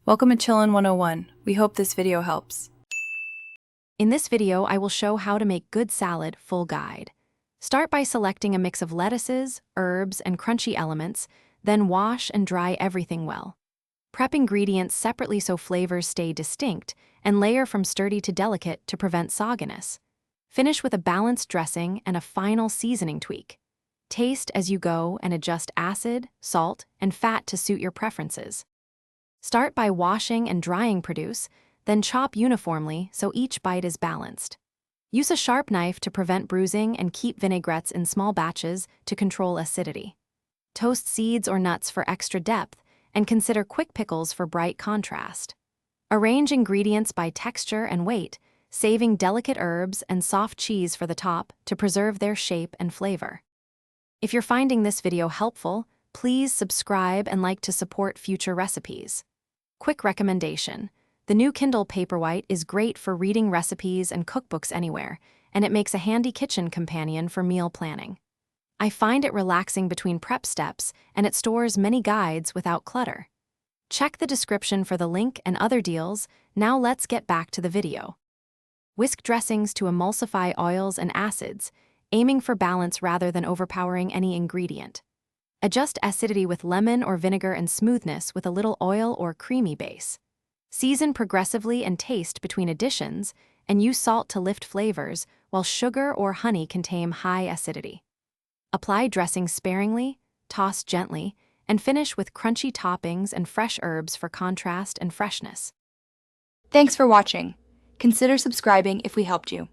Welcome to Chillin' 101. We hope this video helps. In this video, I will show how to make good salad full guide. Start by selecting a mix of lettuces, herbs, and crunchy elements, then wash and dry everything well. Prep ingredients separately so flavors stay distinct, and layer from sturdy to delicate to prevent sogginess. Finish with a balanced dressing and a final seasoning tweak. Taste as you go and adjust acid, salt, and fat to suit your preferences. Start by washing and drying produce, then chop uniformly so each bite is balanced. Use a sharp knife to prevent bruising and keep vinaigrettes in small batches to control acidity. Toast seeds or nuts for extra depth, and consider quick pickles for bright contrast. Arrange ingredients by texture and weight, saving delicate herbs and soft cheese for the top to preserve their shape and flavor. If you're finding this video helpful, please subscribe and like to support future recipes. Quick recommendation: the new Kindle Paperwhite is great for reading recipes and cookbooks anywhere, and it makes a handy kitchen companion for meal planning. I find it relaxing between prep steps, and it stores many guides without clutter. Check the description for the link and other deals. Now let's get back to the video. Whisk dressings to emulsify oils and acids, aiming for balance rather than overpowering any ingredient. Adjust acidity with lemon or vinegar and smoothness with a little oil or creamy base. Season progressively and taste between additions, and use salt to lift flavors, while sugar or honey contain high acidity. Apply dressing sparingly, toss gently, and finish with crunchy toppings and fresh herbs for contrast and freshness. Thanks for watching. Consider subscribing if we helped you.